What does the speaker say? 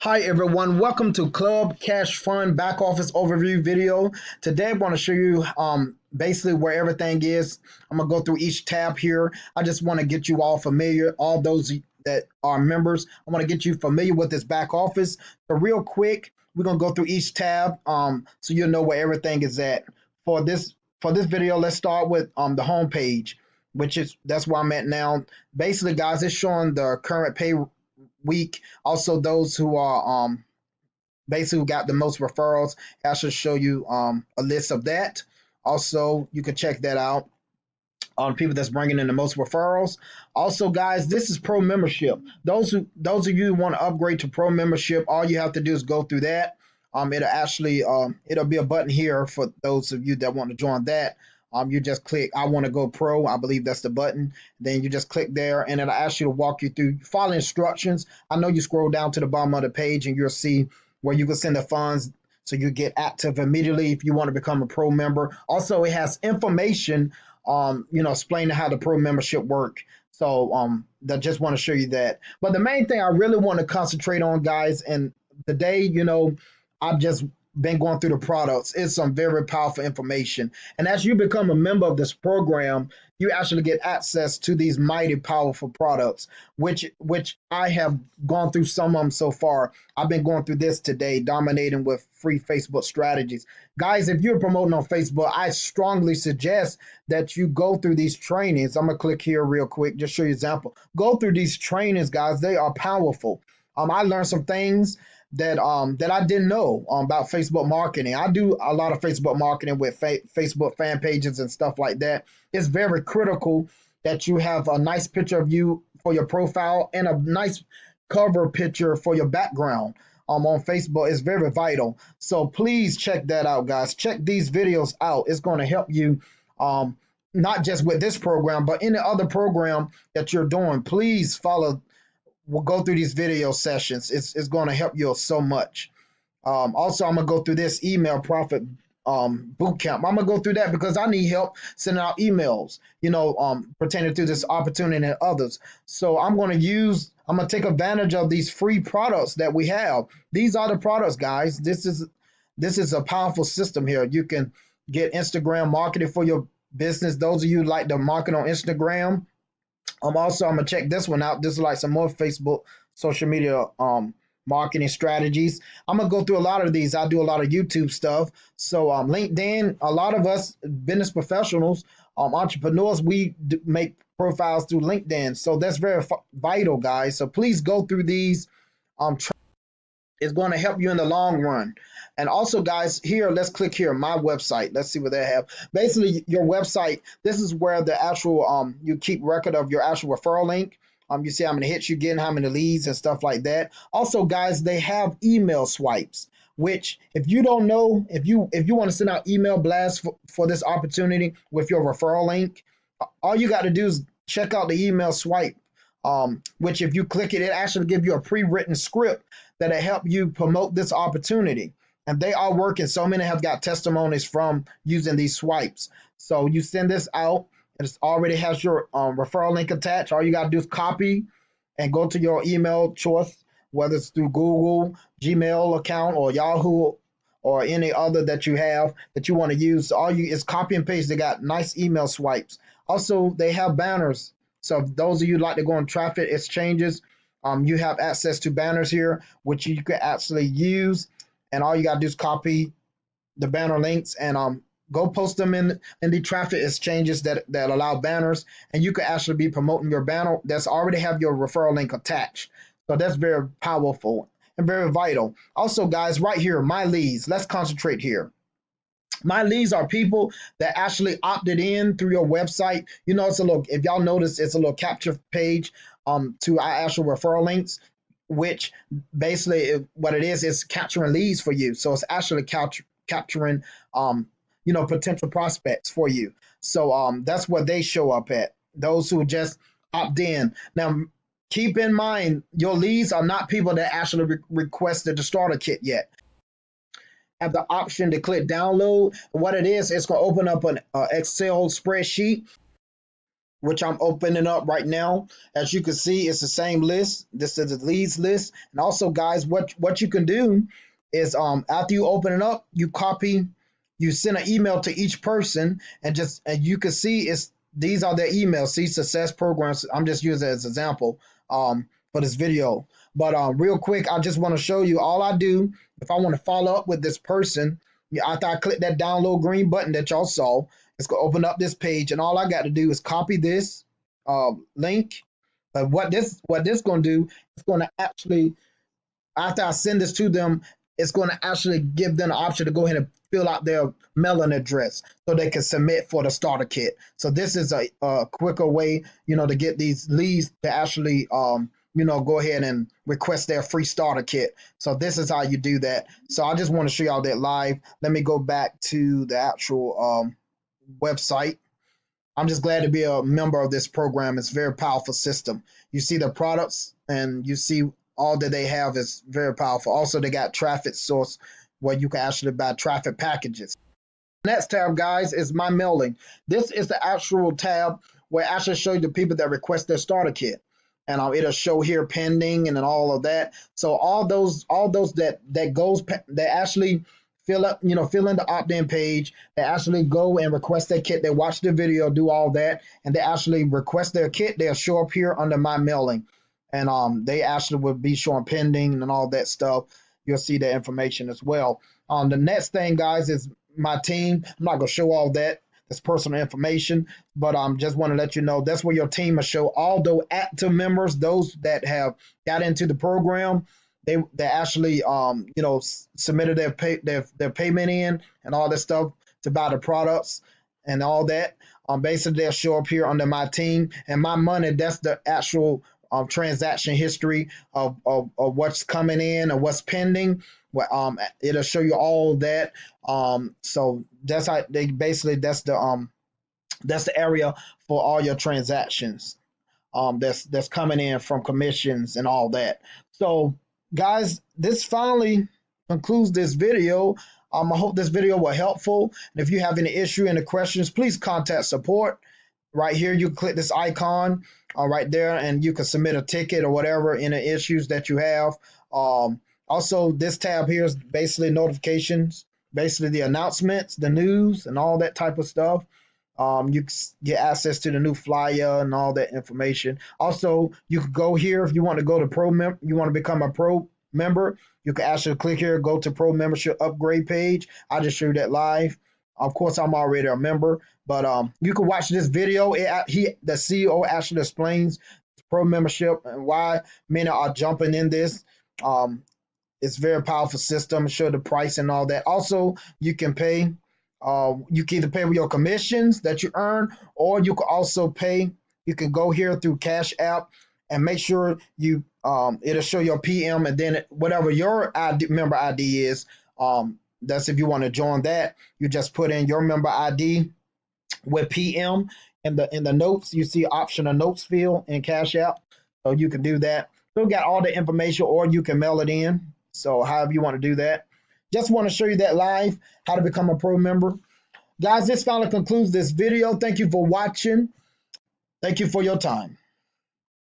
Hi everyone, welcome to Club Cash Fund Back Office Overview video. Today I want to show you basically where everything is. I'm going to go through each tab here. I just want to get you all familiar, all those that are members. I want to get you familiar with this back office. So real quick, we're going to go through each tab so you'll know where everything is at. For this video, let's start with the home page, that's where I'm at now. Basically, guys, it's showing the current pay week. Also, those who are basically who got the most referrals. I should show you a list of that. Also, you can check that out on people that's bringing in the most referrals. Also, guys, this is pro membership. Those of you who want to upgrade to pro membership, all you have to do is go through that. It'll be a button here for those of you that want to join that. You just click I want to go pro. I believe that's the button. Then you just click there and it'll ask you to walk you through, follow instructions. I know you scroll down to the bottom of the page and you'll see where you can send the funds so you get active immediately if you want to become a pro member. Also, it has information explaining how the pro membership work. So I just want to show you that. But the main thing I really want to concentrate on, guys, and today, I've just been going through the products. It's some very powerful information. And as you become a member of this program, you actually get access to these mighty powerful products, which I have gone through some of them so far. I've been going through this today, dominating with free Facebook strategies. Guys, if you're promoting on Facebook, I strongly suggest that you go through these trainings. I'm gonna click here real quick, just show you an example. Go through these trainings, guys. They are powerful. I learned some things that I didn't know about Facebook marketing. I do a lot of Facebook marketing with Facebook fan pages and stuff like that. It's very critical that you have a nice picture of you for your profile and a nice cover picture for your background on Facebook. Is very vital. So please check that out, guys. Check these videos out. It's going to help you not just with this program, but any other program that you're doing. Please follow. We'll go through these video sessions. It's going to help you so much. Also, I'm going to go through this email profit bootcamp. I'm going to go through that because I need help sending out emails, pertaining to this opportunity and others. So I'm going to take advantage of these free products that we have. These are the products, guys. This is a powerful system here. You can get Instagram marketing for your business. Those of you who like to market on Instagram, I'm gonna check this one out. This is like some more Facebook social media marketing strategies. I'm gonna go through a lot of these. I do a lot of YouTube stuff. So LinkedIn, a lot of us business professionals, entrepreneurs, we make profiles through LinkedIn. So that's very vital, guys. So please go through these. It's going to help you in the long run. And also, guys, here, let's click here, my website. Let's see what they have. Basically, your website, this is where the actual, you keep record of your actual referral link. You see how many hits you're getting, how many leads and stuff like that. Also, guys, they have email swipes, which if you don't know, if you want to send out email blasts for this opportunity with your referral link, all you got to do is check out the email swipe, which if you click it, it actually gives you a pre-written script that'll help you promote this opportunity. And they are working. So many have got testimonies from using these swipes. So you send this out, and it already has your referral link attached. All you got to do is copy and go to your email choice, whether it's through Google, Gmail account, or Yahoo, or any other that you have that you want to use. All you is copy and paste. They got nice email swipes. Also, they have banners. So if those of you like to go on traffic exchanges, you have access to banners here, which you can actually use. And all you got to do is copy the banner links and go post them in the traffic exchanges that allow banners. And you can actually be promoting your banner that's already have your referral link attached. So that's very powerful and very vital. Also, guys, right here, my leads. Let's concentrate here. My leads are people that actually opted in through your website. It's a little, if y'all notice, it's a little capture page to our actual referral links, which basically what it is capturing leads for you. So it's actually capturing, potential prospects for you. So that's where they show up at, those who just opt in. Now, keep in mind, your leads are not people that actually requested the starter kit yet. Have the option to click download. What it is, it's going to open up an Excel spreadsheet which I'm opening up right now. As you can see, it's the same list. This is the leads list. And also, guys, what you can do is after you open it up, you copy, you send an email to each person, and you can see it's these are their emails. See, success programs. I'm just using it as an example for this video. But real quick, I just want to show you all I do if I want to follow up with this person. After I click that download green button that y'all saw, it's going to open up this page, and all I got to do is copy this link. But what this going to do, it's going to actually, after I send this to them, it's going to actually give them the option to go ahead and fill out their mailing address so they can submit for the starter kit. So this is a quicker way, to get these leads to actually, go ahead and request their free starter kit. So this is how you do that. So I just want to show y'all that live. Let me go back to the actual website. I'm just glad to be a member of this program. It's a very powerful system. You see the products and you see all that they have is very powerful. Also, they got traffic source where you can actually buy traffic packages. Next tab, guys, is my mailing. This is the actual tab where I actually show you the people that request their starter kit. And it'll show here pending and then all of that. So all those that actually fill in the opt-in page, they actually go and request their kit. They watch the video, do all that, and they actually request their kit. They'll show up here under my mailing. And they actually will be showing pending and all that stuff. You'll see that information as well. The next thing, guys, is my team. I'm not going to show all that. That's personal information, but just want to let you know that's where your team will show all those active members, those that have got into the program. They actually submitted their payment in and all that stuff to buy the products and all that. Basically, they'll show up here under my team and my money. That's the actual transaction history of what's coming in and what's pending. It'll show you all that. So that's how that's the area for all your transactions that's coming in from commissions and all that. So guys, this finally concludes this video. I hope this video was helpful. And if you have any issue, any questions, please contact support. Right here, you click this icon right there, and you can submit a ticket or whatever any issues that you have. Also, this tab here is basically notifications, basically the announcements, the news, and all that type of stuff. You get access to the new flyer and all that information. Also, you could go here if you want to go to you want to become a pro member. You can actually click here, go to pro membership upgrade page. I just showed that live. Of course, I'm already a member, but you can watch this video. The CEO actually explains pro membership and why many are jumping in this. It's a very powerful system. Show the price and all that. Also, you can pay. You can either pay with your commissions that you earn, or you can also pay. You can go here through Cash App and make sure you it'll show your PM, and then whatever your member ID is. That's if you want to join that. You just put in your member ID with PM in the notes. You see option of notes field in Cash App, so you can do that. So you got all the information, or you can mail it in. So however you want to do that. Just want to show you that live, how to become a pro member. Guys, this finally concludes this video. Thank you for watching. Thank you for your time.